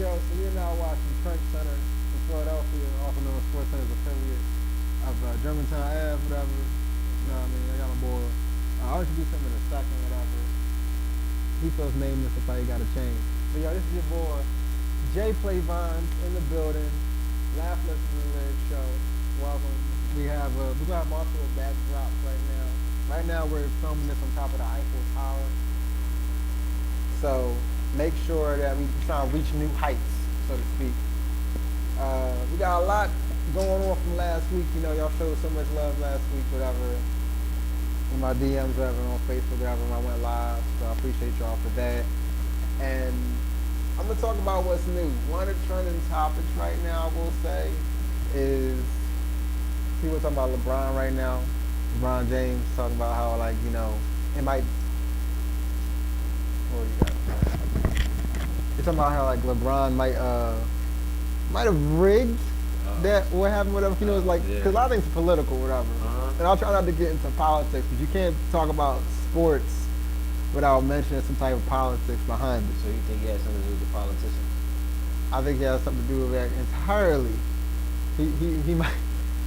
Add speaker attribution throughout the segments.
Speaker 1: Yo, so you're now watching Trent Center in Philadelphia, also known as Sports Center's affiliate of Germantown Ave, whatever. You know what I mean? I got my boy. I'll introduce him in a second, whatever. He feels nameless, that's how he got to change. But yo, this is your boy, Jay Playvine in the building. Laugh, listen to the lyrics show. Welcome. We're gonna have multiple backdrops right now. Right now we're filming this on top of the Eiffel Tower. So make sure that we try to reach new heights, so to speak. We got a lot going on from last week. You know, y'all showed so much love last week, whatever. In my DMs, whatever, on Facebook, whatever, when I went live. So I appreciate y'all for that. And I'm gonna talk about what's new. One of the trending topics right now, I will say, is people talking about LeBron right now. LeBron James talking about how, like, you know, it might. What do you got? They're talking about how, like, LeBron might have rigged that what happened, whatever. You know, it's like, because a lot of things are political, whatever. And I'll try not to get into politics, because you can't talk about sports without mentioning some type of politics behind it.
Speaker 2: So you think he has something to do with the politician?
Speaker 1: I think he has something to do with that entirely. He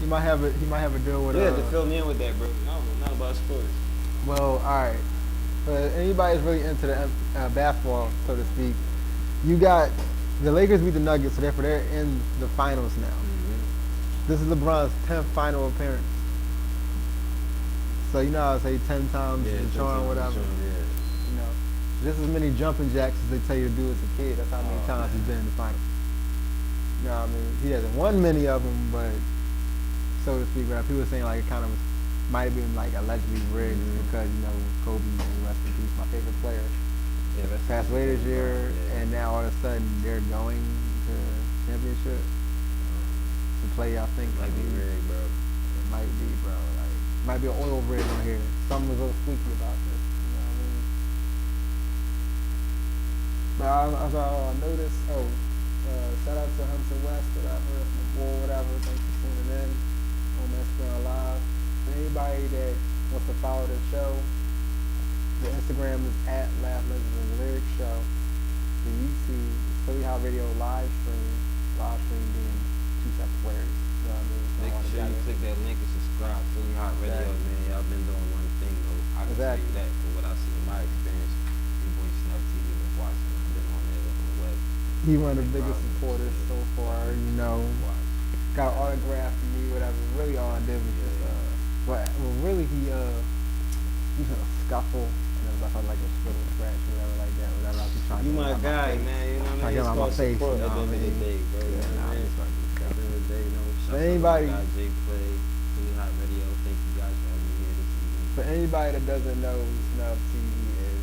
Speaker 1: might have a deal with.
Speaker 2: You have to fill me in with that, bro. I don't know nothing about sports.
Speaker 1: Well, all right. But anybody that's really into the basketball, so to speak, you got the Lakers beat the Nuggets, so therefore they're in the finals now. Mm-hmm. This is LeBron's 10th final appearance. So you know how I say 10 times the charm, whatever. You know, just as many jumping jacks as they tell you to do as a kid. That's how many times he's been in the finals. You know what I mean? He hasn't won many of them, but so to speak, people were saying like it kind of might have been like allegedly rigged because, you know, Kobe, rest in peace, my favorite player, passed away this year, and now all of a sudden they're going to championship to play. I think
Speaker 2: might be rigged, bro.
Speaker 1: It might be, bro. Like, might be an oil rig on here. Something was a little squeaky about this. You know what I mean? But I noticed. Shout out to Hunter West, whatever, my boy, whatever. Thanks for tuning in on Instagram Live. For anybody that wants to follow the show, the Instagram is at Laugh Legends and Lyrics Show. The YouTube is Philly Hot Radio live stream. Live stream being two separate words. You know what I mean?
Speaker 2: Make sure you click that link and subscribe. Philly Hot Radio, man. Y'all been doing one thing though. I can tell you that from what I see in my experience. People in Snap TV been watching. I've been on there on the web.
Speaker 1: He one of the biggest supporters so far. You know, got an autograph from me, whatever. Really, all I did was just really he was in a scuffle. I felt like a scribble scratch, whatever, like that, whatever. I was just trying
Speaker 2: you
Speaker 1: to
Speaker 2: my guy, man. You know what I mean?
Speaker 1: Trying to get my face, you know what I mean?
Speaker 2: At the end of the day, bro.
Speaker 1: Yeah,
Speaker 2: you know what I mean? At the end of the day, you know.
Speaker 1: For anybody,
Speaker 2: Jay Play, Philly Hot Radio. Thank you guys for having me here this evening.
Speaker 1: for anybody that doesn't know who Snub TV is,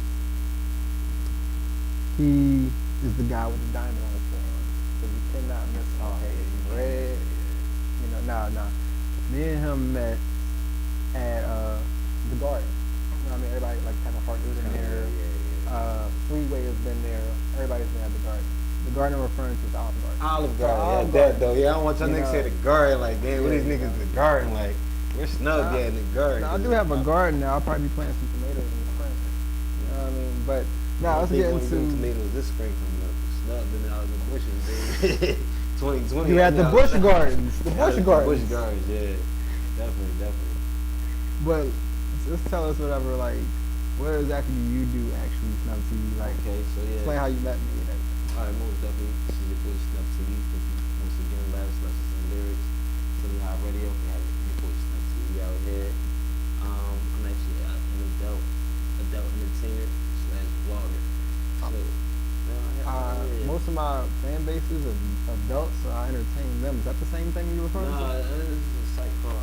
Speaker 1: he is the guy with the diamond on his forearm. So you cannot miss him. Okay, it's red. You know, nah. Me and him met at the Garden. You know what I mean? Everybody, like, Kevin Hart was in there. Freeway has been there. Everybody's been at the Garden. The Garden I'm referring to is Olive Garden.
Speaker 2: Olive Garden, that though. Yeah, I don't want y'all niggas say the Garden. Like, damn, what these niggas the Garden? Like, we're Snub in the Garden.
Speaker 1: I do have a garden now. I'll probably be planting some tomatoes in the spring. You know what I mean? But now let's get into
Speaker 2: tomatoes this spring coming up. Snub been out in the bushes, baby. 2020.
Speaker 1: You had the Bush Gardens. The Bush Gardens.
Speaker 2: Bush Gardens, yeah. Definitely.
Speaker 1: But just tell us whatever, like, what exactly do you do actually, Snub TV? Like,
Speaker 2: okay, so yeah.
Speaker 1: Explain how you met me and everything.
Speaker 2: Alright, most definitely. This is your boy Snub TV. Thank you once again, Last Lessons and Lyrics. Philly Hot Radio. We have your boy Snub TV out here. I'm actually an adult entertainer / vlogger. So,
Speaker 1: most of my fan bases are adults, so I entertain them. Is that the same thing you referring to?
Speaker 2: No, this is a site called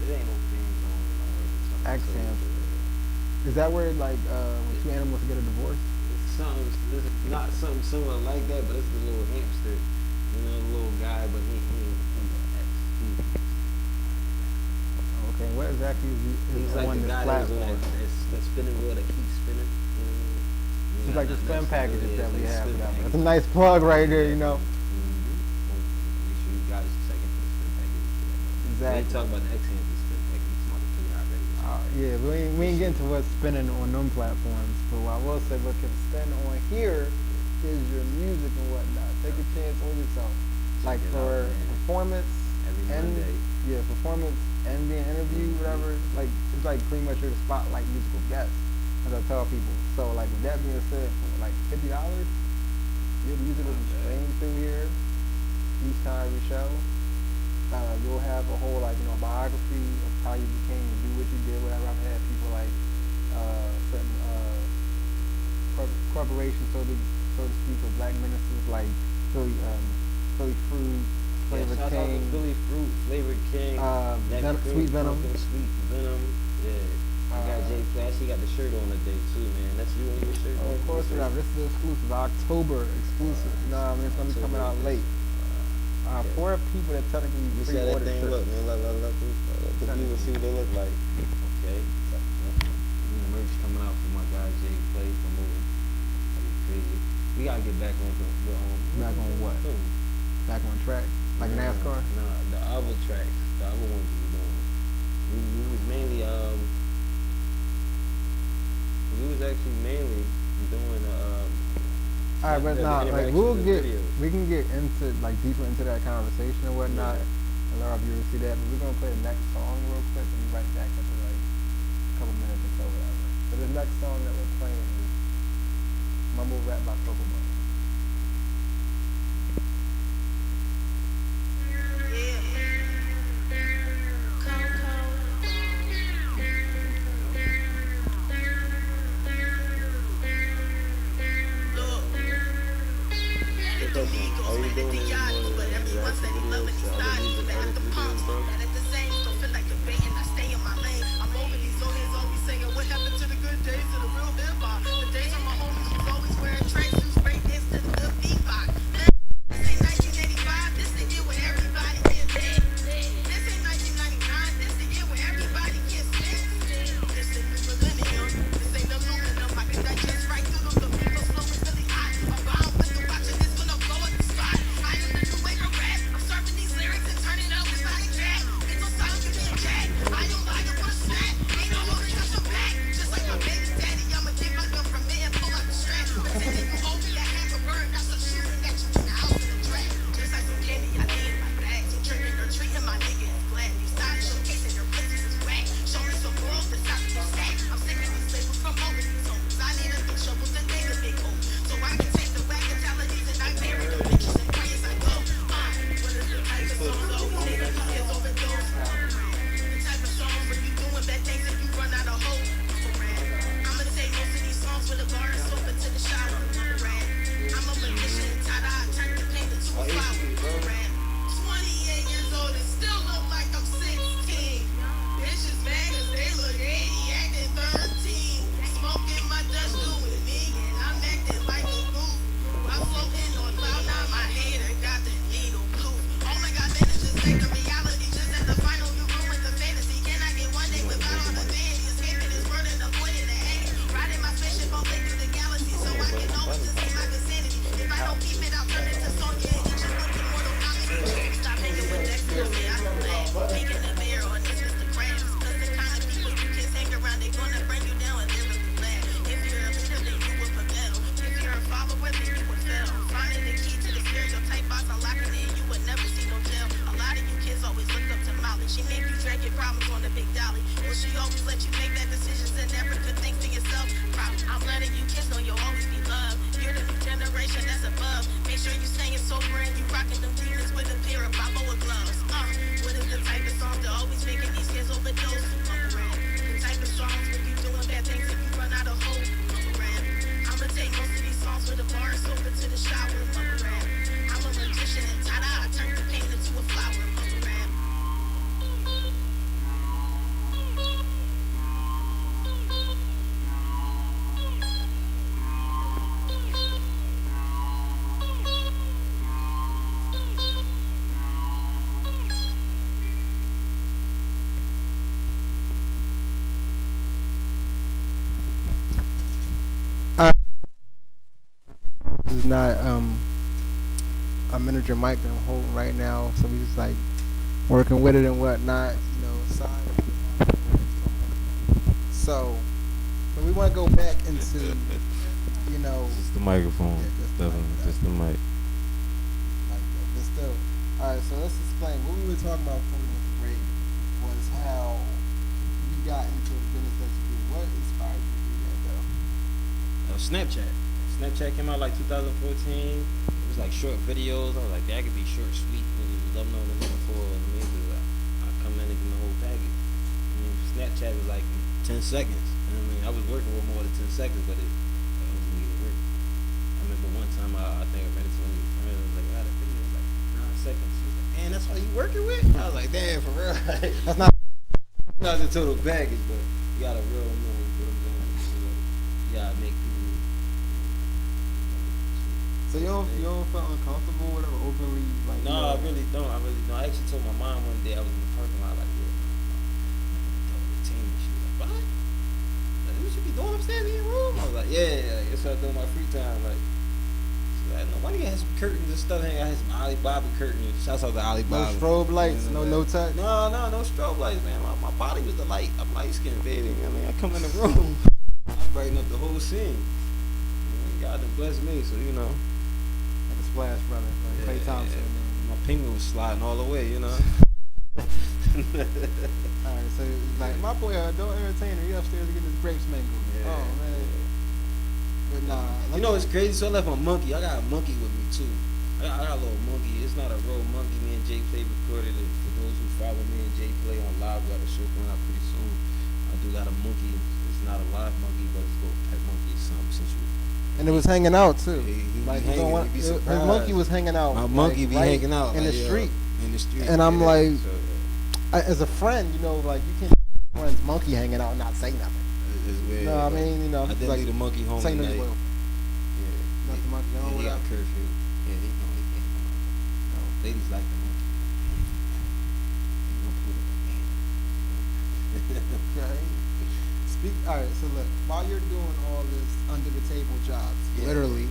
Speaker 2: It ain't no things on
Speaker 1: X Hamster. Is that where, like, when two animals get a divorce?
Speaker 2: It's not something similar like that, but it's the little hamster, you know, the little guy, but he X.
Speaker 1: Okay, what exactly is
Speaker 2: he's like the guy that's on that spinning wheel that keeps spinning.
Speaker 1: It's like the spin packages that we have. That's a nice plug right there, you know.
Speaker 2: Make sure you guys check into the spin packages.
Speaker 1: Exactly.
Speaker 2: We ain't talking about the X Hamster spin package. It's about the Philly Hot Radio.
Speaker 1: Yeah, we ain't getting to what's spinning on them platforms, but what I will say, what can spin on here is your music and whatnot. Take a chance on yourself. Like
Speaker 2: Check it
Speaker 1: for
Speaker 2: out, man.
Speaker 1: performance
Speaker 2: Every
Speaker 1: and
Speaker 2: Monday.
Speaker 1: yeah, performance and being interviewed, whatever. Like it's like pretty much you're the spotlight musical guest, as I tell people. So like with that being said, for like $50, your music will be streamed through here each time every show. You'll have a whole like biography of how you became to do what you did, whatever. I've had people like certain corporations, so to speak, or black ministers like Philly Fruit, Flavor
Speaker 2: Shout out to
Speaker 1: King,
Speaker 2: Philly Fruit, Flavor King,
Speaker 1: Sweet Venom.
Speaker 2: Sweet Venom. Yeah. I got Jay Flash. He got the shirt on today too, man. That's you and your shirt.
Speaker 1: Oh, of course, we have. This is exclusive, October exclusive. You know what I mean? It's gonna be coming out late. For people that technically
Speaker 2: You see how that
Speaker 1: pre-ordered
Speaker 2: thing
Speaker 1: shirts.
Speaker 2: look, man. Let the viewers see what they look like. Okay. Merch coming out from my guy Jay Play from over. That'd be crazy. We gotta get back on
Speaker 1: Back on what? Back on track, like NASCAR.
Speaker 2: Nah, the other tracks, the other ones we were doing. We was mainly we was actually mainly doing
Speaker 1: All right, but we can get into like deeper into that conversation and whatnot. A lot of viewers see that, but we're gonna play the next song real quick and be right back after like a couple minutes or so, whatever. So the next song that we're playing is Mumble Rap by Purple Money.
Speaker 2: All you doing is reaction videos to other music artists' videos, bro.
Speaker 1: This is not a miniature mic that I'm holding right now, so we just like working with it and whatnot, so we want to go back into you know,
Speaker 2: Just the microphone.
Speaker 1: yeah, just the mic,
Speaker 2: Definitely. Just the mic.
Speaker 1: like that. But still, all right. So let's explain what we were talking about before we went to break was how you got into the business that you do. What inspired you to do that though?
Speaker 2: Snapchat. Snapchat came out like 2014. It was like short videos. I was like, that could be short, sweet. Let them know what they're looking for. I come in and give them the whole package. I mean, Snapchat was like 10 seconds. I mean, I was working with more than 10 seconds, but it wasn't even work. I remember one time I think I ran into one of your friends. I was like, I had a video. It was like 9 seconds. She was like, man, that's all you working with? I was like, damn, for real.
Speaker 1: That's not.
Speaker 2: Not the total baggage, but you gotta real know what I'm doing. You gotta make people.
Speaker 1: So you don't feel uncomfortable, whatever, openly like.
Speaker 2: No, I really don't. I actually told my mom one day I was in the parking lot like, yeah, the team. She was like, what? Like, what you be doing upstairs in your room? I was like, yeah. That's what I do in my free time. Like, she's like, no, why do you have some curtains and stuff hanging? I had some Alibaba curtains. Shouts out to Alibaba.
Speaker 1: No strobe lights, no touch.
Speaker 2: No strobe lights, man. My body was the light. I'm light skinned, baby. I mean, I come in the room, I brighten up the whole scene. God done blessed me, so you know.
Speaker 1: Like a Splash Brother, like Klay Thompson.
Speaker 2: My penguin was sliding all the way, you know.
Speaker 1: Alright, so like my boy, don't entertain her. He upstairs to get his grapes mangled.
Speaker 2: Yeah.
Speaker 1: Oh man. But nah.
Speaker 2: You know what's crazy? So I left my monkey. I got a monkey with me too. I got a little monkey. It's not a real monkey. Me and Jay Play recorded it. For those who follow me and Jay Play on live, we got a show coming out pretty soon. I do got a monkey. It's not a live monkey, but it's a little pet monkey. Something sensual.
Speaker 1: And it was hanging out too.
Speaker 2: He
Speaker 1: Like
Speaker 2: be hanging, you be
Speaker 1: his
Speaker 2: surprised.
Speaker 1: monkey was hanging out.
Speaker 2: My
Speaker 1: like,
Speaker 2: monkey be
Speaker 1: right
Speaker 2: hanging out
Speaker 1: in the
Speaker 2: like,
Speaker 1: street.
Speaker 2: In the street.
Speaker 1: And I'm like,
Speaker 2: so,
Speaker 1: as a friend, you know, like you can't friend's monkey hanging out and not say nothing.
Speaker 2: it's weird.
Speaker 1: No, I mean, you know,
Speaker 2: I did
Speaker 1: like,
Speaker 2: leave the monkey home
Speaker 1: say no
Speaker 2: tonight.
Speaker 1: well.
Speaker 2: Yeah.
Speaker 1: Not the monkey home.
Speaker 2: He got
Speaker 1: whatever.
Speaker 2: curfew. Yeah, he know he can't. No, ladies like the monkey.
Speaker 1: Okay. All right. So look, while you're doing all this under the table jobs, literally,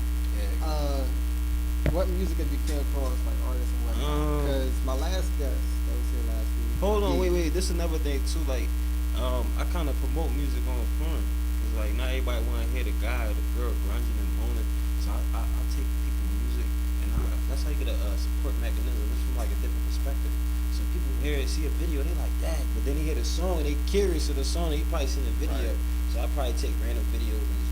Speaker 1: what music have you came across, like artists and whatnot? Because my last guest that was here last week.
Speaker 2: Hold on, wait. This is another thing too. Like, I kind of promote music on the front. Cause like not everybody want to hear the guy or the girl grunging and moaning. So I take people's music and that's how you get a support mechanism. It's from like a different perspective. So people hear it, see a video, they like that, but then they hear the song and they curious of the song. And you probably seen the video. Right. So I probably take random videos and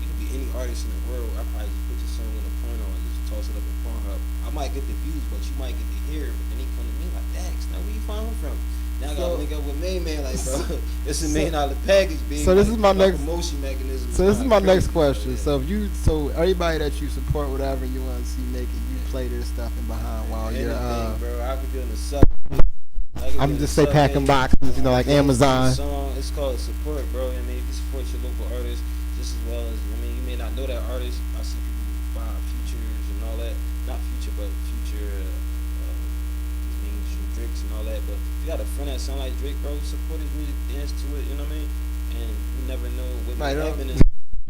Speaker 2: you can be any artist in the world. I probably just put your song in a porno and just toss it up in Pornhub. I might get the views, but you might get to hear it. But then they come to me like, Dax, now where you find him from? Now I gotta link up with Main Man, like, bro, it's a $1 million package, baby.
Speaker 1: So this is my next
Speaker 2: promotion mechanism.
Speaker 1: So this is my next question.
Speaker 2: Yeah.
Speaker 1: So everybody that you support, whatever you want to see making, you play their stuff in behind while you're.
Speaker 2: Bro, I could be on the sub.
Speaker 1: I'm just say packing boxes, you know, like Amazon.
Speaker 2: Song, it's called support, bro. I mean, if you support your local artists just as well as, I mean, you may not know that artist. I see people buying futures and all that. Not future, but future mainstream Drakes and all that. But if you got a friend that sound like Drake, bro, support his music, dance to it. You know what I mean? And you never know what might happen.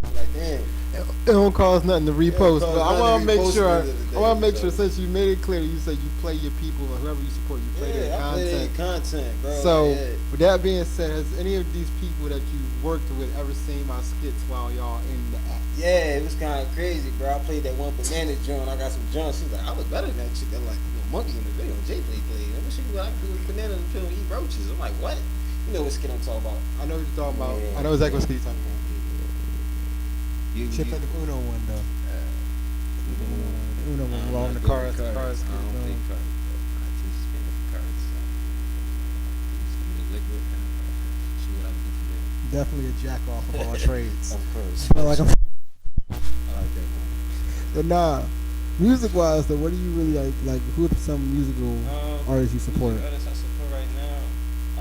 Speaker 2: Like, damn.
Speaker 1: It don't cost nothing to repost, but I want to make sure. I want to make sure,
Speaker 2: so.
Speaker 1: since you made it clear, you said you play your people or whoever you support, you play their content.
Speaker 2: Play their content, bro.
Speaker 1: So, with that being said, has any of these people that you worked with ever seen my skits while y'all in the act?
Speaker 2: Yeah, it was kind of crazy, bro. I played that one banana joint. I got some joints. She's like, I was better than that chick. I'm like, monkey in the video. Jay played. Let me show you what I can do with banana and pill and eat roaches. I'm like, what? You know what skit I'm talking about?
Speaker 1: I know what you're talking about.
Speaker 2: Yeah.
Speaker 1: I know exactly what skit you're talking about.
Speaker 2: You
Speaker 1: Should play the Uno one though. The Uno one, we're all in the cars.
Speaker 2: I don't play cards. I just spend the cards. Just give me the liquid and see what I can do from there.
Speaker 1: Definitely a jack off of all trades.
Speaker 2: Of course.
Speaker 1: Feel like I'm.
Speaker 2: I like that one.
Speaker 1: But nah, music wise though, what do you really like? Like, who are some musical artists you support?
Speaker 2: Artists I support right now.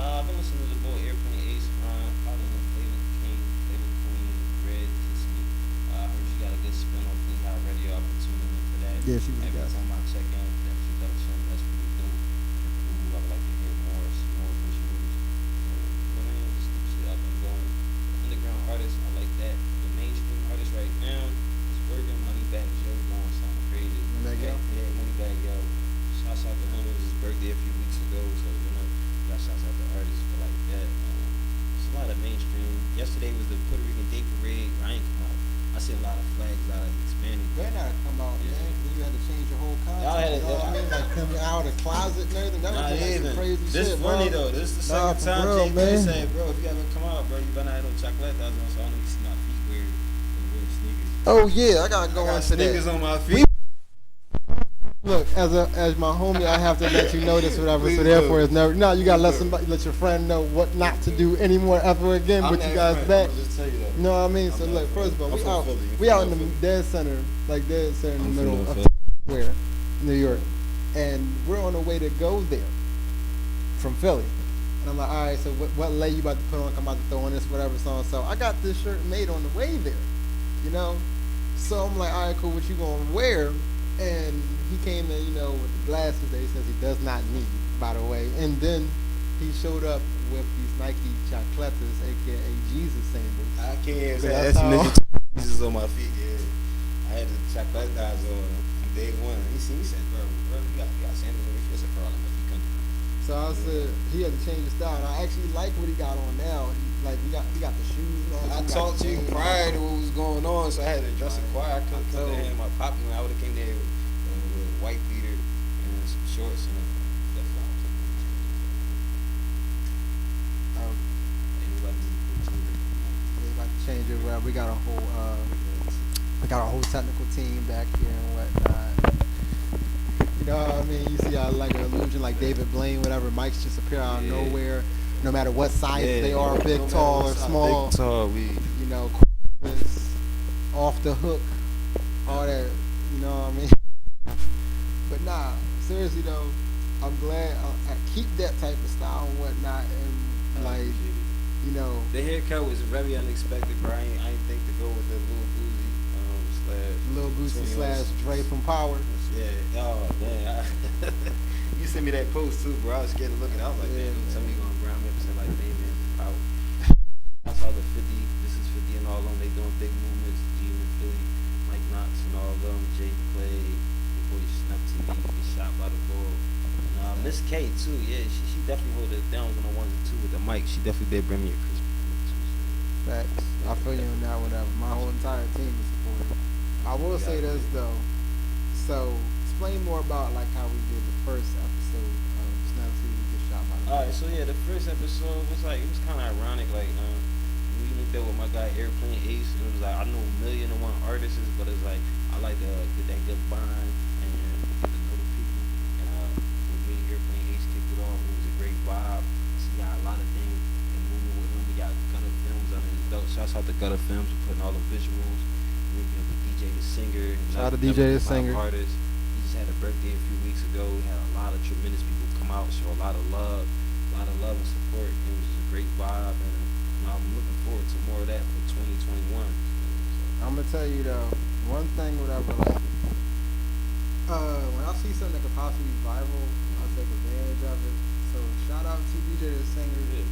Speaker 2: I've been listening to the boy Airplane Ace, probably David King, David Queen, Red, Kiss Me. I heard she got a good spin on Blue Hot Radio. I've been tuning in for that.
Speaker 1: Yeah, she was
Speaker 2: Every
Speaker 1: good.
Speaker 2: time I check in with the introduction, that's pretty dope. Ooh, I would like to hear more visuals. You know what I mean? Just keep shit up and going. Underground artists, I like that. The mainstream artists right now is working. Moneybag Joe going something crazy.
Speaker 1: Moneybag Yo?
Speaker 2: Yeah, Moneybag Yo. Shouts out to him. It was his birthday a few weeks ago, so you know, got shouts out to artists for like that. It's a lot of mainstream. Yesterday was the Puerto Rican Day Parade. I ain't come out. I see a lot of flags out of expanding.
Speaker 1: Better not come out,
Speaker 2: Yeah.
Speaker 1: man. Then you had to change your whole
Speaker 2: Y'all had
Speaker 1: concept. You
Speaker 2: it-
Speaker 1: know what I mean? Like coming out of the closet and everything. That
Speaker 2: Nah,
Speaker 1: was like some crazy
Speaker 2: this
Speaker 1: shit,
Speaker 2: funny
Speaker 1: bro.
Speaker 2: though. This is the
Speaker 1: Nah,
Speaker 2: second
Speaker 1: for
Speaker 2: time
Speaker 1: real,
Speaker 2: Jay
Speaker 1: man.
Speaker 2: said, bro, if you ever come out, bro, you better not have no chocolate on, so I know you see my feet weird. Weird sneakers.
Speaker 1: Oh yeah, I gotta go
Speaker 2: I got
Speaker 1: into
Speaker 2: sneakers
Speaker 1: that.
Speaker 2: on my feet.
Speaker 1: Look, as my homie, I have to let you know this, whatever.
Speaker 2: Please
Speaker 1: so therefore,
Speaker 2: do.
Speaker 1: it's never. No, you gotta let
Speaker 2: Please do.
Speaker 1: somebody, let your friend know what not to do anymore ever again.
Speaker 2: I'm
Speaker 1: With
Speaker 2: not
Speaker 1: you guys
Speaker 2: friend,
Speaker 1: back.
Speaker 2: I'ma just tell you though.
Speaker 1: You know what I mean? So
Speaker 2: I'm
Speaker 1: look,
Speaker 2: not
Speaker 1: first of
Speaker 2: friend.
Speaker 1: all,
Speaker 2: I'm
Speaker 1: we
Speaker 2: from
Speaker 1: out,
Speaker 2: Philly.
Speaker 1: we out in
Speaker 2: I'm
Speaker 1: the
Speaker 2: from
Speaker 1: dead center, like dead center in the
Speaker 2: I'm
Speaker 1: middle
Speaker 2: from
Speaker 1: of
Speaker 2: Philly.
Speaker 1: where, New York, and we're on the way to go there from Philly. And I'm like, all right, so what lay you about to put on? I'm about to throw on this, whatever song. So I got this shirt made on the way there, you know. So I'm like, all right, cool. What you gonna wear? And he came in, you know, with the glasses that he says he does not need, by the way. And then he showed up with these Nike Chocolates, aka Jesus sandals.
Speaker 2: I can't
Speaker 1: So
Speaker 2: say
Speaker 1: that's
Speaker 2: that's
Speaker 1: how-
Speaker 2: nigga Jesus on my feet. Yeah, I had the chocolate guys on from day one. He said, bro, you got sandals on your feet. I said, bro, I'm if you come.
Speaker 1: So I said he had to change his style. And I actually like what he got on now. We got the shoes now.
Speaker 2: I
Speaker 1: we got
Speaker 2: talked
Speaker 1: the
Speaker 2: to you
Speaker 1: chain.
Speaker 2: prior to what was going on, so I had to dress it quiet. I couldn't
Speaker 1: So-
Speaker 2: come there in my popping. I would have came there with a white beater and some shorts and that's what I'm saying.
Speaker 1: Um, we about to change it. Well, we got a whole technical team back here and whatnot. You know what I mean? You see how like an illusion, like David Blaine, whatever. Mics just appear out of
Speaker 2: Yeah.
Speaker 1: nowhere, no matter what size they are, big,
Speaker 2: No matter
Speaker 1: tall,
Speaker 2: what
Speaker 1: or
Speaker 2: size,
Speaker 1: small.
Speaker 2: Big, tall, we.
Speaker 1: You know, off the hook, all that. You know what I mean? But nah, seriously though, I'm glad I keep that type of style and whatnot, and like, you know,
Speaker 2: The haircut was very unexpected, bro. I ain't think to go with the
Speaker 1: Lil Boosie
Speaker 2: 21.
Speaker 1: / Dre from Power.
Speaker 2: Yeah. Oh man. You sent me that post too, bro. I was scared to look at it. I was like,
Speaker 1: Yeah,
Speaker 2: man,
Speaker 1: man.
Speaker 2: somebody gonna ground me up and say like, hey man, Power. I saw the 50. This is 50 and all of them. They doing big movements. G in Philly, Mike Knox and all of them. Jay Clay, your boy Snuff TV, get shot by the bull. And Miss K too. Yeah, she definitely hold it down on the ones and two with the mic. She definitely did bring me a Christmas present too. So.
Speaker 1: Facts. I feel you on that one. My whole entire team is supportive. I will say this though. So explain more about like how we did the first episode of Snap TV Get Shot by the Bull.
Speaker 2: Alright, so yeah, the first episode was like, it was kind of ironic. Like, we linked up with my guy Airplane Ace, and it was like, I know 1,000,001 artists, but it's like, I like to get that good bond and get to know the people. And when me and Airplane Ace kicked it off, it was a great vibe. So we got a lot of things in moving with him. We got Gutter Films under his belt. Shouts out to Gutter Films for putting all the visuals. We got the DJ the Singer.
Speaker 1: Shout out to DJ the Singer.
Speaker 2: Artist. He just had a birthday a few weeks ago. We had a lot of tremendous people come out, show a lot of love and support. It was just a great vibe, and I'm looking forward to more of that for 2021.
Speaker 1: I'm gonna tell you though, one thing, whatever, like, when I see something that could possibly be viral, I'll take advantage of it. So shout out to DJ the Singer.
Speaker 2: Yeah,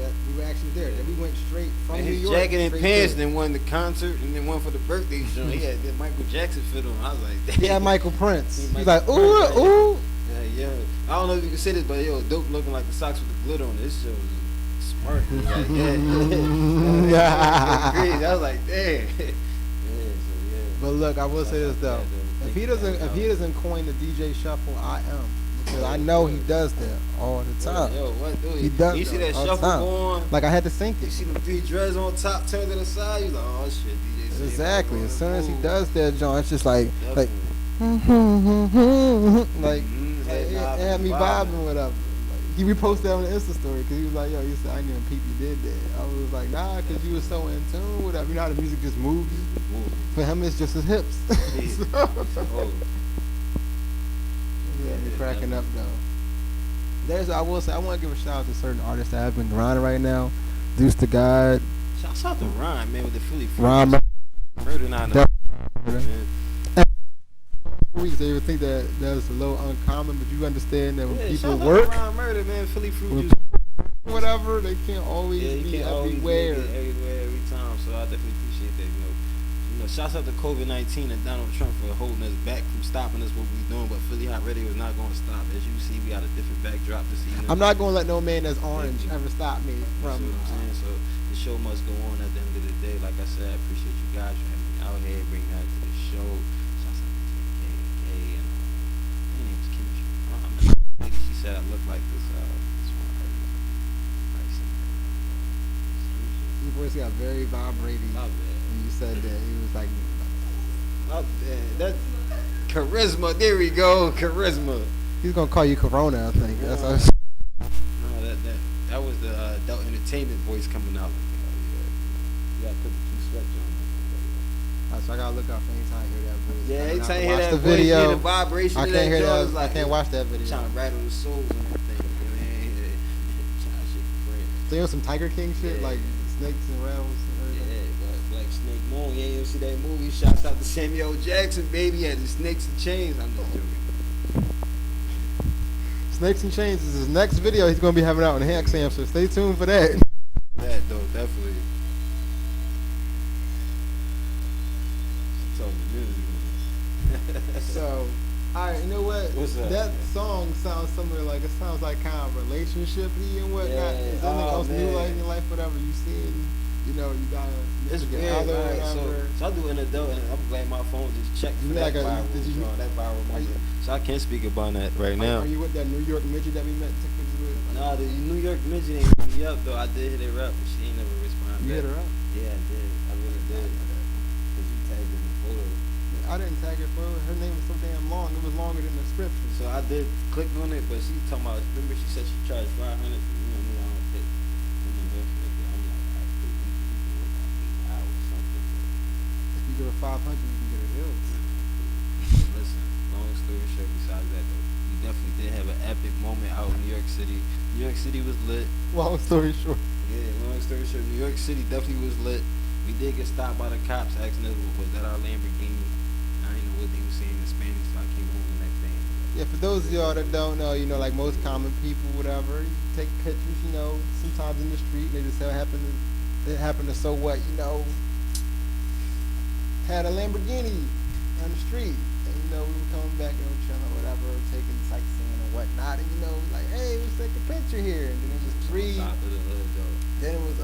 Speaker 1: That we were actually there. That we went straight from
Speaker 2: And
Speaker 1: New
Speaker 2: his
Speaker 1: York.
Speaker 2: jacket and
Speaker 1: straight
Speaker 2: pants,
Speaker 1: there.
Speaker 2: then won the concert, and then one for the birthday show. He had that Michael Jackson fit on. I was like, damn.
Speaker 1: He had Michael Prince.
Speaker 2: He
Speaker 1: He's
Speaker 2: Michael
Speaker 1: like, ooh,
Speaker 2: Prince, right?
Speaker 1: ooh.
Speaker 2: Yeah. I don't know if you can say this, but it was dope looking like the socks with the glitter on it. This shit was smart. He was like, yeah. Crazy. I was like, damn.
Speaker 1: But look, I will say this though. If he doesn't coin the DJ shuffle, I am. Because I know he does that all the time.
Speaker 2: Yo, what dude?
Speaker 1: He does
Speaker 2: You see that
Speaker 1: all the
Speaker 2: shuffle
Speaker 1: time.
Speaker 2: going?
Speaker 1: Like I had to sync
Speaker 2: You
Speaker 1: it.
Speaker 2: see them 3 dreads on top, turned to the side. You like, oh shit, DJ. Save
Speaker 1: Exactly.
Speaker 2: my
Speaker 1: As soon as he
Speaker 2: move.
Speaker 1: does that, John, it's just like like it had me vibing whatever. Like, he reposted that on the Insta story because he was like, yo, you said I didn't even peep you did that. I was like, nah, because you was so in tune with that. You know how the music just moves you? For him, it's just his hips.
Speaker 2: Oh.
Speaker 1: Yeah, me cracking up though. I will say, I want to give a shout out to certain artists that have been grinding right now. Deuce to God,
Speaker 2: Shouts out to Ryan, man, with the Philly
Speaker 1: Ron
Speaker 2: Murder 9
Speaker 1: weeks. They would think that that's a little uncommon, but you understand that when people
Speaker 2: shout out
Speaker 1: work,
Speaker 2: to Ryan Murder, man, Philly Fruit
Speaker 1: when
Speaker 2: Juice.
Speaker 1: whatever, they can't always
Speaker 2: Yeah, you
Speaker 1: be
Speaker 2: can't always
Speaker 1: everywhere.
Speaker 2: make it everywhere, every time. So I definitely appreciate that, you know. shouts out to COVID-19 and Donald Trump for holding us back from stopping us what we doing. But Philly Hot Radio is not going to stop. As you see, we got a different backdrop this evening.
Speaker 1: I'm not gonna let no man that's orange ever stop me
Speaker 2: That's
Speaker 1: from.
Speaker 2: what I'm saying. So the show must go on at the end of the day. Like I said, I appreciate you guys for having me out here, bringing me out to the show. Shouts out to K and her name's Chemistry. She said I look like this one.
Speaker 1: Your voice got very vibrating
Speaker 2: Not bad.
Speaker 1: when you said that. He was like,
Speaker 2: Not bad. That charisma. There we go. Charisma.
Speaker 1: he's gonna call you Corona, I think. That's how.
Speaker 2: No, that was the adult entertainment voice coming out. You gotta put the two sweats on.
Speaker 1: So I gotta look out for anytime I hear that voice.
Speaker 2: Yeah,
Speaker 1: I'm gonna
Speaker 2: anytime you
Speaker 1: have
Speaker 2: hear
Speaker 1: to
Speaker 2: that
Speaker 1: watch the
Speaker 2: voice,
Speaker 1: video.
Speaker 2: hear the vibration
Speaker 1: I
Speaker 2: of
Speaker 1: can't
Speaker 2: that
Speaker 1: hear
Speaker 2: joint,
Speaker 1: that.
Speaker 2: like,
Speaker 1: I can't watch that video.
Speaker 2: Trying to rattle the souls and everything. Trying to shake the brain.
Speaker 1: So you know some Tiger King shit,
Speaker 2: Yeah.
Speaker 1: like snakes and rattles and everything.
Speaker 2: Yeah, but Black Snake Moon, yeah, you see that movie? Shouts out to Samuel Jackson, baby, had the Snakes and Chains. I'm just joking.
Speaker 1: Snakes and Chains is his next video he's gonna be having out on Haxam, so stay tuned for that.
Speaker 2: That though, definitely. So the music.
Speaker 1: So, alright, you know what?
Speaker 2: What's up?
Speaker 1: That song sounds similar, like it sounds like kind of relationship-y and whatnot.
Speaker 2: Yeah.
Speaker 1: Is there anything else new
Speaker 2: Man.
Speaker 1: like in your life, whatever you seen? You know, you got a
Speaker 2: It's
Speaker 1: significant
Speaker 2: weird,
Speaker 1: other,
Speaker 2: right?
Speaker 1: whatever.
Speaker 2: So I do an adult, and I'm glad my phone just checked
Speaker 1: You
Speaker 2: for that
Speaker 1: like a-
Speaker 2: viral,
Speaker 1: did you-
Speaker 2: that viral
Speaker 1: are you-
Speaker 2: moment. So I can't speak about that right now.
Speaker 1: Are you with that New York midget that we met and took pictures with?
Speaker 2: Nah, the New York midget ain't hit me up though. I did hit her up, but she ain't never responded.
Speaker 1: You hit her up?
Speaker 2: Yeah, I did. I really did. Cause you tagged in the photo.
Speaker 1: I didn't tag her for her name was so damn long. It was longer than the description.
Speaker 2: So I did click on it, but she talking about. Remember, she said she charged 500. You know me, I don't pay. I'm like, alright, cool. We can work on 8 hours something.
Speaker 1: If you go to 500, you can get a hill.
Speaker 2: Listen, long story short, besides that though, we definitely did have an epic moment out in New York City. New York City was lit.
Speaker 1: Long story short.
Speaker 2: Yeah, long story short, New York City definitely was lit. We did get stopped by the cops asking us, was that our Lamborghini? I didn't know what they were saying in Spanish, so I came home the next day.
Speaker 1: Yeah, for those of y'all that don't know, you know, like most common people, whatever, you take pictures, you know, sometimes in the street, and they just it happened to so what, you know, had a Lamborghini on the street, and you know, we were coming back, you know, chilling, whatever, taking sightseeing and whatnot, and you know, like, hey, let's take a picture here, and then it was three,
Speaker 2: Top of the hood though.
Speaker 1: then it was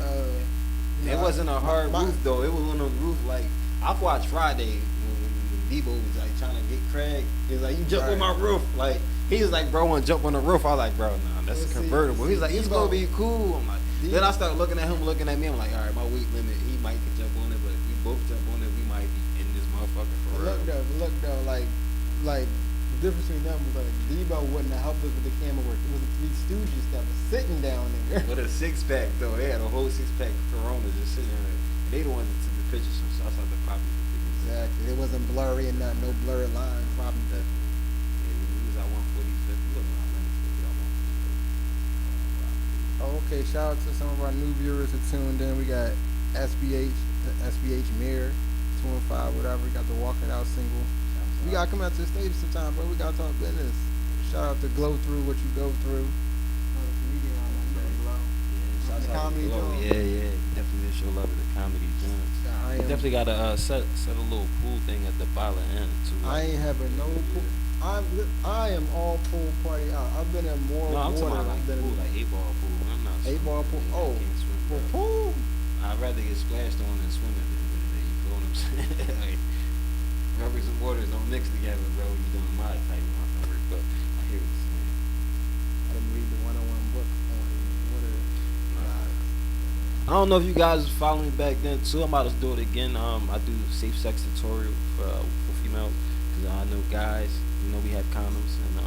Speaker 1: you
Speaker 2: It
Speaker 1: know,
Speaker 2: wasn't a hard
Speaker 1: my-
Speaker 2: roof though. It was on a roof like I've watched Friday when Debo was like trying to get Craig. He was like, "You jump on my roof." Like he was like, "Bro, want to jump on the roof?" I was like, "Bro, nah, that's
Speaker 1: Well, see,
Speaker 2: convertible." He's like, "It's
Speaker 1: Debo-
Speaker 2: gonna be cool." I'm like,
Speaker 1: Debo-
Speaker 2: then I started looking at him, looking at me. I'm like, "All right, my weight limit. He might could jump on it, but if we both jump on it, we might be in this motherfucker for real."
Speaker 1: Look though, like the difference between them was like Debo wouldn't have helped us with the camera work. It was the Three Stooges that was sitting down there.
Speaker 2: With a 6-pack though, they had a whole 6-pack Corona just sitting there. They the ones that took the pictures, so I thought the property was big.
Speaker 1: Exactly. It wasn't blurry and no blurry lines. Probably that.
Speaker 2: Yeah, we was at 145th. Look, man, let me see, we got 145th.
Speaker 1: Oh, okay. Shout out to some of our new viewers that tuned in. We got SBH, the SBH Mirror, 2 and 5, whatever. We got the Walking Out single. We gotta come out to the stage sometime, bro. We gotta talk business. Shout out to Glow Through What You Go Through.
Speaker 2: Yeah,
Speaker 1: The comedy joint.
Speaker 2: Yeah. Definitely show love to the comedy joints.
Speaker 1: I am,
Speaker 2: Definitely got to set a little pool thing at the bottom end too.
Speaker 1: I ain't having no pool. I am all pool party out. I've been in more
Speaker 2: No, I'm talking
Speaker 1: water
Speaker 2: about like
Speaker 1: than
Speaker 2: pool, like 8-ball pool. I'm not.
Speaker 1: 8-ball pool.
Speaker 2: Yeah, I
Speaker 1: Oh,
Speaker 2: can't swim,
Speaker 1: for
Speaker 2: bro.
Speaker 1: pool.
Speaker 2: I'd rather get splashed on than swimming than you feel what I'm saying? Like, rubbers and waters don't mix together, bro. You doing my type of work, but I hear what you're saying.
Speaker 1: I didn't read the 101 book on water.
Speaker 2: I don't know if you guys was following me back then too. I'm about to do it again. I do safe sex tutorial for females because I know guys. You know we have condoms and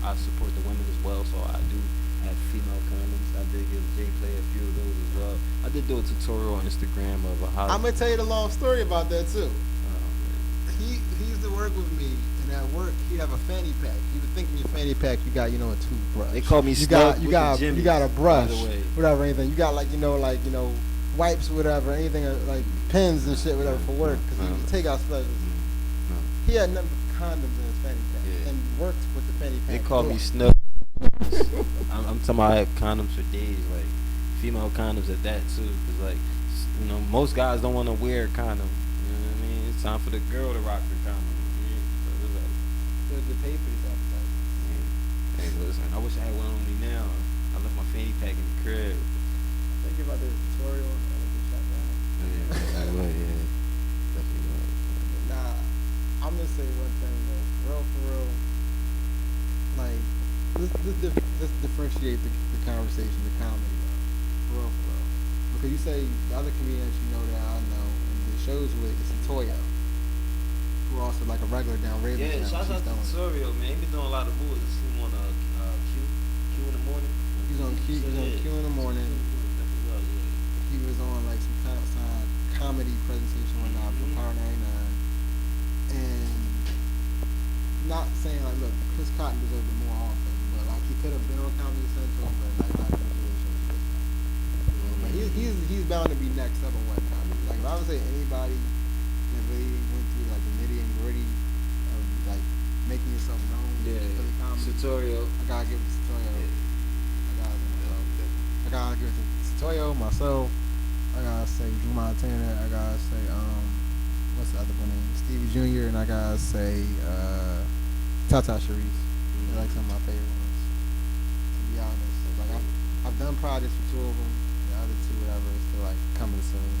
Speaker 2: I support the women as well. So I do have female condoms. I did give Jay Play a few of those as well. I did do a tutorial on Instagram of how.
Speaker 1: I'm gonna tell you the long story about that too.
Speaker 2: man.
Speaker 1: He used to work with me, and at work he'd have a fanny pack. You would think in your fanny pack you got, you know, a toothbrush.
Speaker 2: They call me
Speaker 1: you
Speaker 2: Snug
Speaker 1: got you
Speaker 2: with
Speaker 1: got
Speaker 2: the
Speaker 1: you
Speaker 2: Jimmies,
Speaker 1: got a brush,
Speaker 2: by the way.
Speaker 1: whatever, anything. You got like wipes, whatever, anything like pens and shit, whatever for work, because he would take out specials.
Speaker 2: No.
Speaker 1: He had nothing but condoms in his fanny pack,
Speaker 2: Yeah.
Speaker 1: and worked with the fanny pack.
Speaker 2: They call me
Speaker 1: Ugh.
Speaker 2: Snug. I'm talking about I have condoms for days, like female condoms at that too, because like most guys don't want to wear a condom. You know what I mean? It's time for the girl to rock the camera. Yeah. So it's like,
Speaker 1: To pay for these advertisements.
Speaker 2: man. Hey, listen, I wish I had one on me now. I left my fanny pack in the crib.
Speaker 1: Think about this tutorial and I get shot down.
Speaker 2: Yeah, I would, yeah. Definitely would.
Speaker 1: Nah, I'm gonna say one thing though, for real. Like, let's differentiate the conversation, the comedy, though. For real. Because you say the other comedians you know that I know and the shows with is Toya, who also like a regular down Raven.
Speaker 2: Yeah, shout out to Sorio, man. He been doing a lot of moves. I seen him on Q in the morning.
Speaker 1: He's on Q in the morning. He was on like some kind of comedy presentation or whatnot for Power 99. And not saying like, look, Chris Cotton deserved it more often, but like he could have been on Comedy Central, but like I didn't really show Chris Cotton. But he's bound to be next up on what comedy. Like if I would say anybody that really went through like the nitty and gritty of like making yourself known for the comedy.
Speaker 2: Tutorial.
Speaker 1: I gotta give it to Tutorial. I gotta give it to Tutorial, myself. I gotta say Drew Montana. I gotta say what's the other one name? Stevie Jr. And I gotta say Tata Sharice. They're like some of my favorite ones. To be honest, so, like I've done projects for two of them. The other two, whatever, is still like coming soon.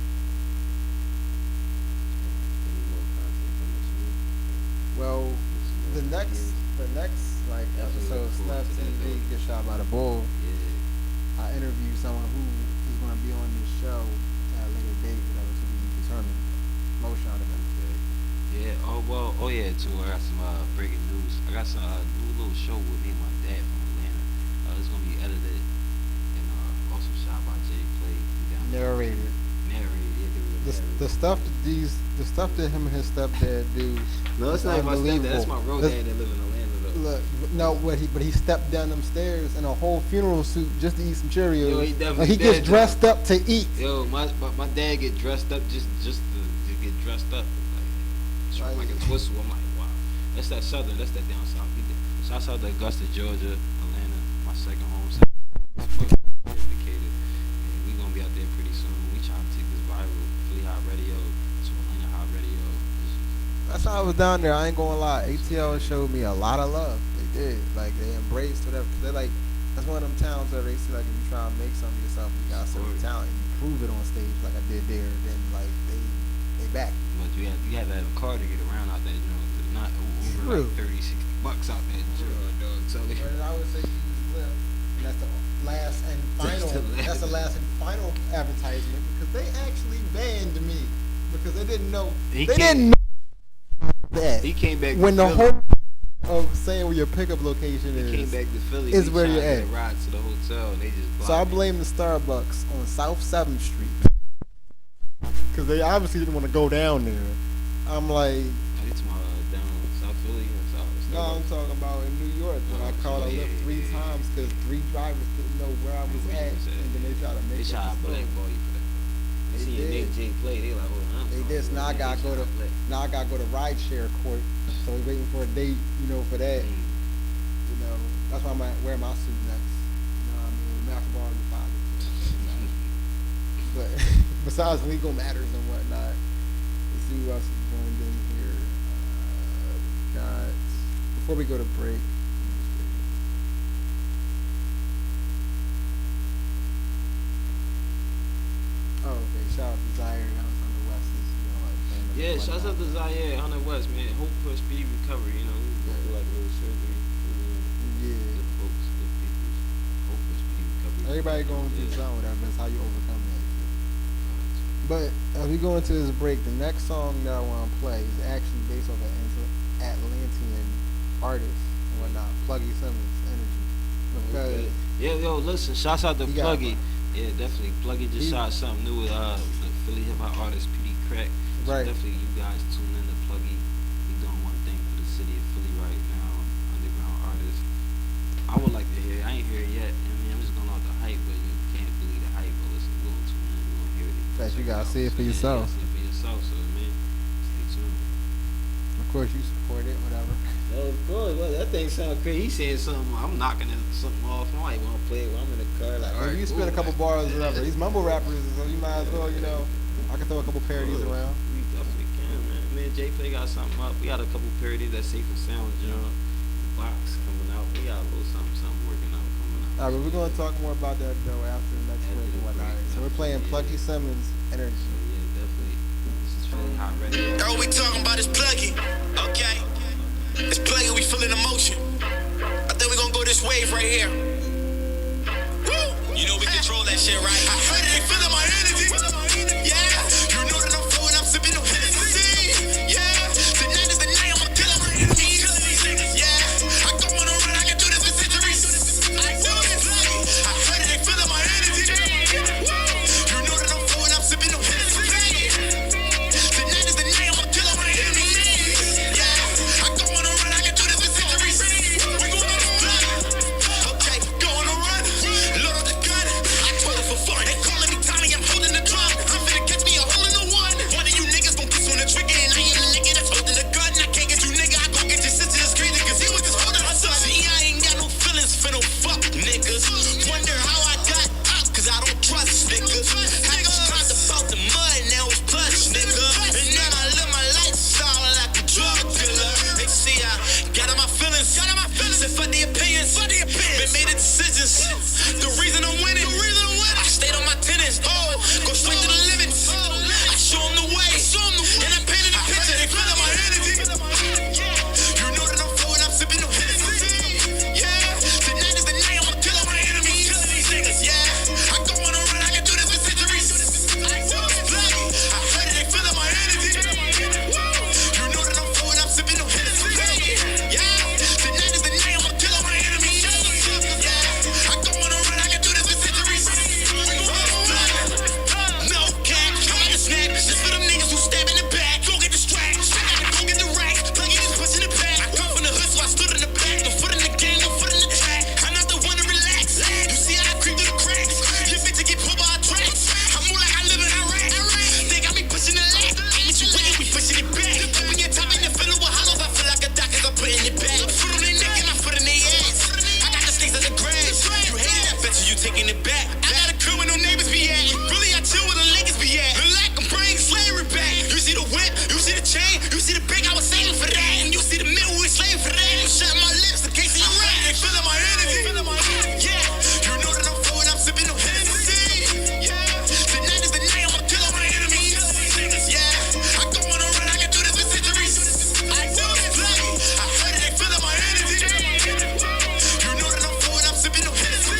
Speaker 1: Well, the next like episode, Snap TV, Get Shot by the Bull. I interviewed someone who is going to be on this show at a later date, whatever, to be determined. Motion of it.
Speaker 2: Yeah. Oh yeah. Too. I got some breaking news. I got some new little show with me and my dad from Atlanta. It's gonna be edited and also shot by Jay Clay.
Speaker 1: Narrated.
Speaker 2: Yeah.
Speaker 1: The stuff that him and his stepdad do.
Speaker 2: No, it's not my stepdad. That's my real dad that live in Atlanta.
Speaker 1: Look, no, but he stepped down them stairs in a whole funeral suit just to eat some Cheerios.
Speaker 2: Yo, he definitely
Speaker 1: he gets dressed up to eat.
Speaker 2: Yo, my dad get dressed up just to get dressed up like a twistle. I'm like, wow, that's that southern, that's that down south. Shouts out to Augusta, Georgia, Atlanta, my second home. Educated, and we gonna be out there pretty soon. We trying to take this viral Philly Hot Radio to Atlanta Hot Radio.
Speaker 1: That's how I was down there. I ain't gonna lie. ATL showed me a lot of love. They did. Like they embraced whatever. Cause they're like, that's one of them towns where they see like if you try to make something yourself, you got certain talent. You prove it on stage like I did there. Then like they back.
Speaker 2: But you have to have a car to get around out there. You know, not over like $30-$60 out there. Dog. So
Speaker 1: I would say use Lyft, and that's the last and final. That's the last and final advertisement because they actually banned me because they didn't know. They didn't know that
Speaker 2: he came back
Speaker 1: when
Speaker 2: to
Speaker 1: the
Speaker 2: Philly.
Speaker 1: whole of saying where your pickup location
Speaker 2: He came back to Philly.
Speaker 1: is where you're at.
Speaker 2: Ride to the hotel. And they just blocked
Speaker 1: so I blame the Starbucks on South 7th Street because they obviously didn't want to go down there. I'm like,
Speaker 2: it's down South Philly or South.
Speaker 1: no, I'm talking about in New York when I called a Lyft 3 times because 3 drivers didn't know where I was at, and then they tried to make.
Speaker 2: They tried to blackball you for that. They see your name Jay play. They like, hold on.
Speaker 1: They did. So now I gotta go to rideshare court. So we're waiting for a date, for that. You know, that's why I'm gonna wear my suit next. You know what I mean? Malcolm Bar But besides legal matters and whatnot, let's see who else is joined in here. Got before we go to break. Oh, okay. Shout out to Zaire. That was on the West.
Speaker 2: Yeah, shout out to Zaire, 100 West, man. Hope for a speedy recovery. We go through like a little surgery.
Speaker 1: Yeah.
Speaker 2: Good folks, good people. Hope for a speedy recovery.
Speaker 1: Everybody going through something, whatever. That's how you overcome that shit. But as we go into this break, the next song that I want to play is actually based off an Atlantean artist and whatnot, Pluggy Simmons, Energy. Because
Speaker 2: yo, listen, shouts out to Pluggy. Yeah, definitely. Pluggy just shot something new with the Philly hip hop artist PD Crack. So definitely you guys tune in to Pluggy. He doing one thing for the city of Philly right now. Underground artist. I would like to hear it. I ain't hear it yet. I mean, I'm just going off the hype, but you can't believe the hype. But listen, we're going to tune in. We're going to hear it.
Speaker 1: Fact, you got to see it for yourself.
Speaker 2: See it for yourself. So, man, stay tuned.
Speaker 1: Of course, you support it, whatever.
Speaker 2: Of course, well, that thing sound crazy. He's saying something. I'm knocking something off. I might want to play it when I'm in the car. Like, all right,
Speaker 1: you spit a couple bars or whatever. He's mumble rappers, so you might as well, I can throw a couple parodies around.
Speaker 2: We definitely can, man. me and Jay Play got something up. We got a couple parodies that Safe and Sound, you know. Box coming out. We got a little something working out coming out.
Speaker 1: Alright, but we're gonna talk more about that though after the next break and whatnot. So we're playing Plucky Simmons Energy.
Speaker 2: Yeah, definitely. This is Philly Hot Radio.
Speaker 3: All we talking about is Pluggy, okay? It's Pluggy, we feeling emotion. I think we gonna go this wave right here. Woo! You know we control that shit, right? I heard it, they feeling my energy. Yeah, you know that I'm flowing, I'm sipping on Hennessy. Yeah, tonight is the night, I'ma kill all my enemies. Yeah, I go on a run, I can do this for centuries. I do this. I heard it, they feeling my energy. Woo! You know that I'm flowing, I'm sipping on Hennessy. Tonight is the night, I'ma kill all my enemies. Yeah, I go on a run, I can do this for centuries. We gon' make it fly. Okay, go on a run. Load up the gun. I told it for fun. They calling me Tommy, I'm holding the drum. I'm finna catch me a hole in the one. One of you niggas gon' kiss on the trigger, and I am the nigga that's holding the gun. I can't get you, nigga. I gon' get your sister that's crazy, cause he was just holding her son. See, I ain't got no feelings for no fuck niggas. Wonder how I got up, cause I don't trust niggas. Had those times about the mud, now it's plush, nigga. And now I live my lifestyle like a drug dealer. They see I got on my feelings. Said fuck the opinions. Been made the decisions. The reason I'm winning. I stayed on my tennis. Go straight to the limits. I show them the way. And I painted the picture. They feeling my energy. You know that I'm flowing. I'm sipping on Hennessy. Yeah. Tonight is the night. I'ma kill all my enemies. Yeah. I go on a run. I can do this for centuries. I do it. I heard it. They feeling my energy. You know that I'm flowing. I'm sipping on Hennessy. Yeah. Tonight is the night. I'ma kill all my enemies. Yeah. I go on a run. I can do this for centuries. No cap. I'm at a snap. Just for them niggas who stab in the back. Go get the strap. Go get the racks. Plug it, just pushing the back. I come from the hood, so I stood in the back. No foot in the game, no foot in the track. I'm not the one to relax. You see how I creep through the cracks. Your bitch to get pulled by our tracks. I move like I live in Iraq. They got me pushing the lag. Ain't you winning, we pushing it back. When you're top and you're filling with hollows, I feel like a doc as I'm putting it back. Foot on their neck and my foot in their ass. I got the snakes at the grass. You hated that bitch, you taking it back. I got a crew where no neighbors be at. Really, I chill where the Lakers be at. The lack of bring slavery back. You see the whip, you see the chain, you see the big, I was saving for that. And you see the middle, we slaving for that. I'm shutting my lips in case you rat. They feeling my energy. Yeah, you know that I'm flowing, I'm sipping on Hennessy. Yeah, tonight is the night, I'ma kill all my enemies. Yeah, I go on a run, I can do this for centuries. I do it. I heard it, they feeling my energy. You know that I'm flowing, I'm sipping on Hennessy.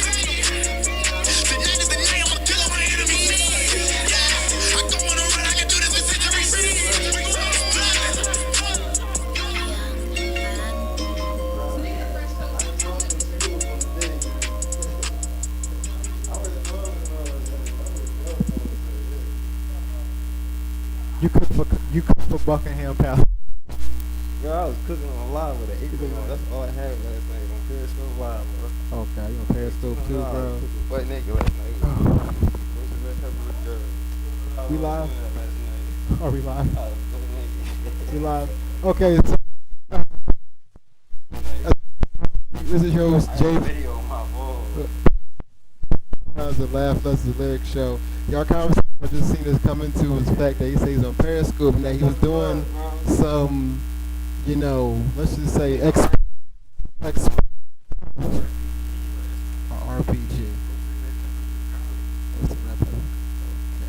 Speaker 3: Tonight is the night, I'ma kill all my enemies. Yeah, I go on a run, I can do this for centuries. We gon' make it fly.
Speaker 1: You cook for Buckingham Palace.
Speaker 4: Bro, I was cooking on live with it. That's all I had last night on Periscope Live, bro.
Speaker 1: Okay, you on Periscope too, bro.
Speaker 4: Butt naked last night.
Speaker 1: We live? Are we live?
Speaker 4: I was butt naked.
Speaker 1: We live? Okay, so this is your host, Jay.
Speaker 4: Video on my phone.
Speaker 1: The Laugh Less the Lyric Show. Y'all conversation I just seen this come into his fact that he says he's on Periscope and that he was doing some, you know, let's just say RPG. Okay.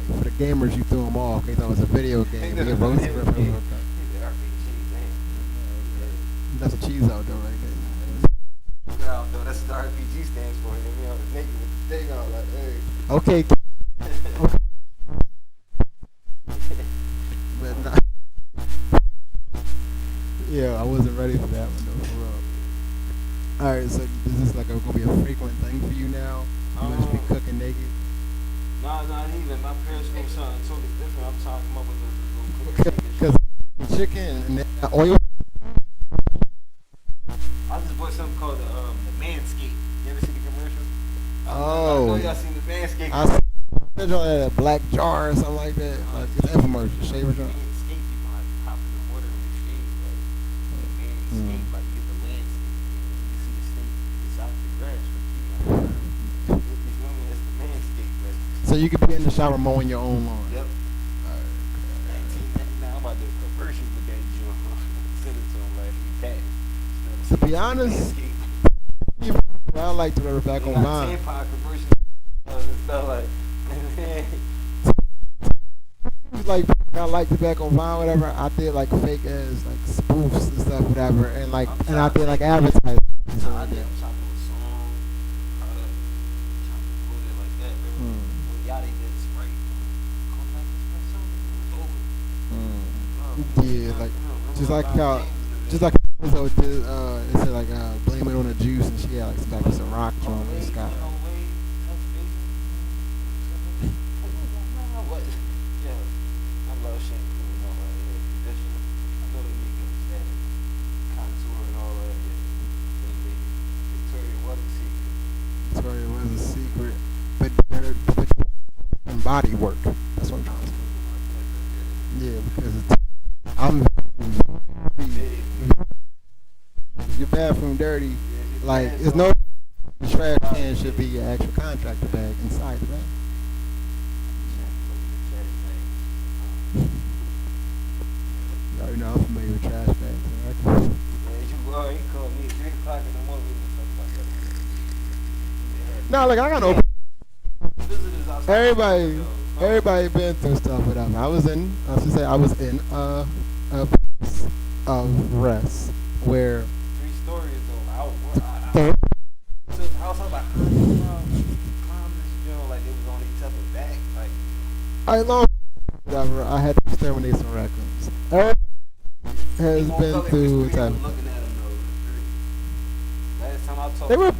Speaker 1: For the gamers, you threw them off. They thought it was a video game. They roasted it. Okay. That's a cheese out though, right there.
Speaker 4: That's what the RPG stands for. You know, the naked with the thing on, like, hey.
Speaker 1: Okay. But nah. Yeah, I wasn't ready for that one though, for real. Alright, so is this like gonna be a frequent thing for you now? You gonna just be cooking naked?
Speaker 2: Nah, not even. My Periscope something totally different. I'm trying to come up with a little
Speaker 1: Because chicken and that oil.
Speaker 2: I just bought something called the Manscaped. You ever see the commercial?
Speaker 1: Oh.
Speaker 2: I know y'all seen the Manscaped.
Speaker 1: I saw a black jar or something like that. Like it's an infomercial, shaver jar.
Speaker 2: Manscaped, you can like pop in the water and shave. Like Manscaped, like you get the landscape. You see the snake, it's out the grass. You feel me? That's the Manscaped, man.
Speaker 1: So you could be in the shower mowing your own lawn.
Speaker 2: Yep.
Speaker 1: Alright.
Speaker 2: Now I'm about to do a commercial with send it to him, like he packed.
Speaker 1: To be honest, I like to remember back on Vine.
Speaker 2: Tampon commercials and stuff like.
Speaker 1: Like I like to back on Vine, whatever. I did like fake ass like spoofs and stuff, whatever, and like and I did like advertising. And stuff like that.
Speaker 2: I'm trying to do a song, product, trying to put it like that. When Yachty did Sprite, come back to Sprite, it was over.
Speaker 1: Yeah, like just like how, just like so it did. It said like blame it on the juice, and she had like some type of some rock on the sky. Victoria was a secret, but body work. That's what I'm trying to say. Yeah, because I'm your bathroom dirty. Like, it's no trash can should be your actual contractor bag inside the bag. You already know I'm familiar with trash bags.
Speaker 2: Yeah, you already called me 3 o'clock in the morning.
Speaker 1: No, like I got no. Everybody been through stuff, whatever. I was in a place of rest where
Speaker 2: 3 stories though. To the house, I was like, climb this joint like it was on each other's back, like.
Speaker 1: I long whatever. I had to exterminate some raccoons. Everybody has been through type.
Speaker 2: Looking at them though. Last time I talked.
Speaker 1: They were.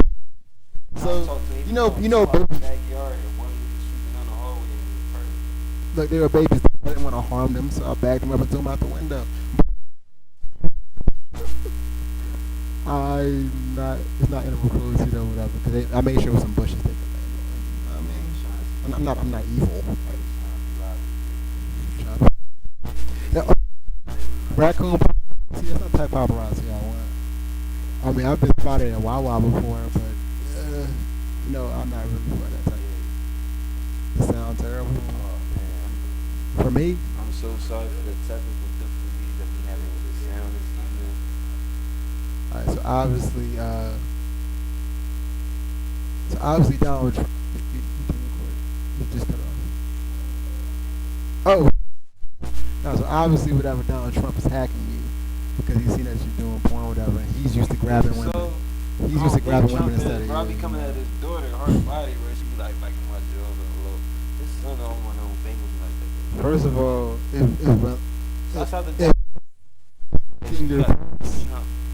Speaker 1: So you know,
Speaker 2: backyard and one shooting on the hallway and
Speaker 1: look, they were babies. I didn't want to harm them, so I bagged them up and threw them out the window. It's not animal cruelty though, whatever. Because I made sure it was some bushes they could land on. I mean, I'm not evil. Now, raccoon. See, that's not the type of paparazzi I want. I mean, I've been spotted at Wawa before, but. No, I'm not really for that type of. It sounds terrible.
Speaker 2: Oh, man.
Speaker 1: For me?
Speaker 2: I'm so sorry for the technical difficulties that we having with the sound this evening.
Speaker 1: Alright, so obviously Donald Trump. You just cut off. Oh. No, so obviously whatever Donald Trump is hacking you because he's seen that you're doing porn or whatever, and he's used to grabbing women. He's used to grabbing women instead of you.
Speaker 2: I be coming at his daughter, her body, where she be like biting my jaw a little. This son don't want no thing with me like that.
Speaker 1: First of all,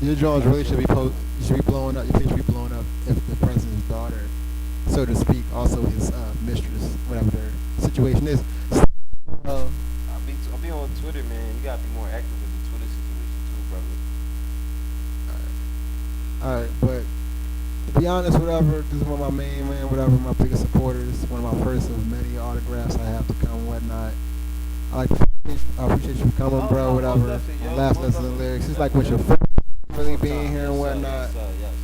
Speaker 1: your jaws really should be blowing up. Your face should be blowing up if the president's daughter, so to speak, also his mistress, whatever their situation is.
Speaker 2: I'll be on Twitter, man. You gotta be more active with the Twitter situation too, brother.
Speaker 1: Alright, but to be honest, whatever, this is one of my main, man, whatever, my biggest supporters, one of my first of many autographs I have to come, whatnot. I appreciate you coming, bro, whatever. Last lessons and lyrics. It's like with your friends really being here and whatnot.
Speaker 2: Yes.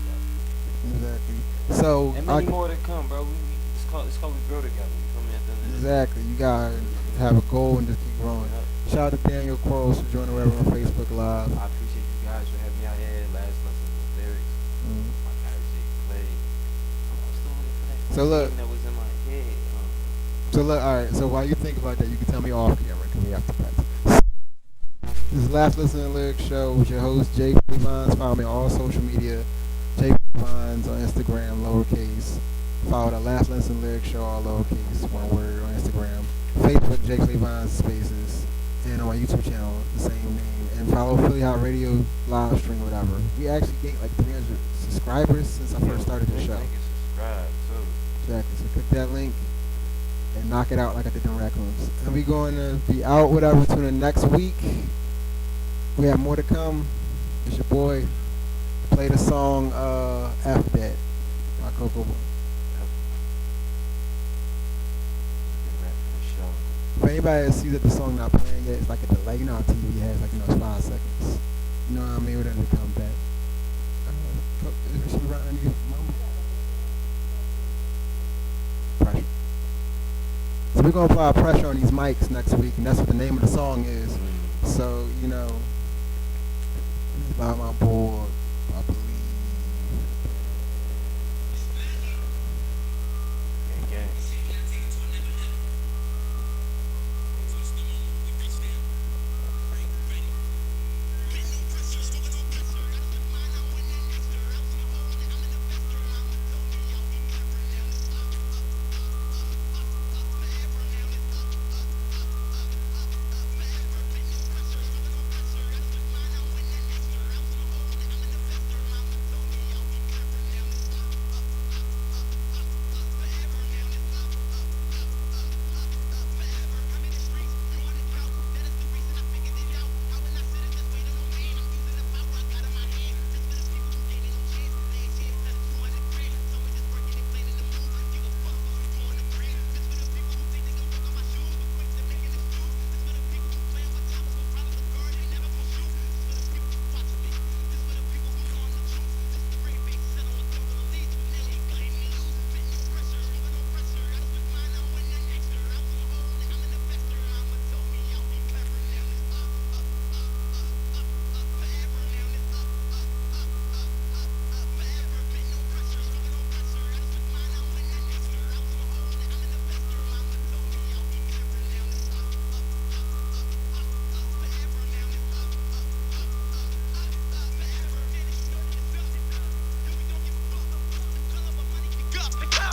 Speaker 1: Exactly. So,
Speaker 2: and many more to come, bro. It's called we grow together. You feel me?
Speaker 1: Exactly. You gotta have a goal and just keep growing. Shout out to Daniel Quarles for joining whatever on Facebook Live.
Speaker 2: I appreciate you guys for having me out here. Last lessons and lyrics. My guy Play. I'm still waiting for that.
Speaker 1: So look.
Speaker 2: That was in my head.
Speaker 1: So look, alright, so while you think about that, you can tell me off camera, because we have to practice. This is Last Listen and Lyrics Show with your host, Jay Vines. Follow me on all social media. Jay Vines on Instagram, lowercase. Follow the Last Listen and Lyrics Show, all lowercase, one word on Instagram. Facebook, Jay Vines Spaces. And on my YouTube channel, the same name. And follow Philly Hot Radio live stream, whatever. We actually gained like 300 subscribers since I first started the show.
Speaker 2: Subscribe, too.
Speaker 1: Exactly, so click that link and knock it out like I did in Raccoons. And we going to be out, whatever, tune in next week. We have more to come. It's your boy. Play the song F That by Coco. For anybody that sees that the song not playing yet, it's like a delay. You know how TV has, like, it's 5 seconds. You know what I mean? Whatever it come back. Pressure. So we're going to apply pressure on these mics next week, and that's what the name of the song is. So, you know, By my board, I believe.
Speaker 2: Gang.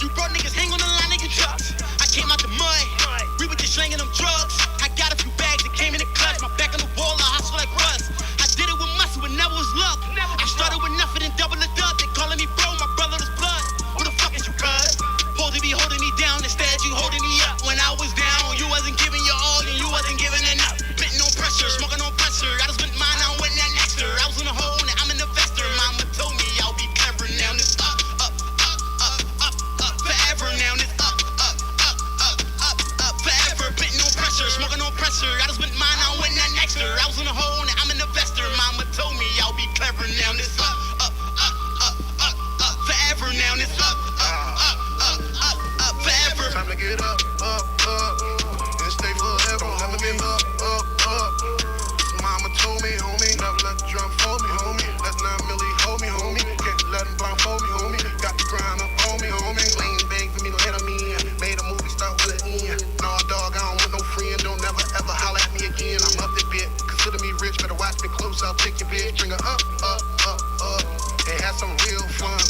Speaker 3: You brought niggas hang on the line of your trucks. I came out the mud. We were just slanging them drugs. I got a few bags that came in the clutch. My back on the wall, I hustle like Russ. I did it with muscle, it never was luck. I started with nothing and double the dub. They calling me bro, my brother was blood. Who the fuck is you, cuz? Supposed to be holding me down, instead you holding me up. When I was down, you wasn't giving your all and you wasn't giving enough. Bitten on pressure, smoking on pressure. I just spent mine on when that next her. I was in a hole and I'm an investor. Mama told me I'll be clever now. This forever now. This forever. Bitten on pressure, smoking on pressure. I just spent mine on when that next her. I was in a hole and I'm an investor. Mama told me I'll be clever now. This forever now. This forever.
Speaker 5: Time to get up, and stay forever. Never give up. Mama told me, homie, never let the drum fold me, homie. That's 9 milli, hold me, homie. Can't let them blindfold me, homie. Got the grind up on me, homie. Lean big for me, don't hit on me. Made a movie, start with an N. Nah, dog, I don't want no friend. Don't never ever holler at me again. I'm up that bit. Consider me rich, better watch me close. I'll take your bitch. Bring her up, and have some real fun.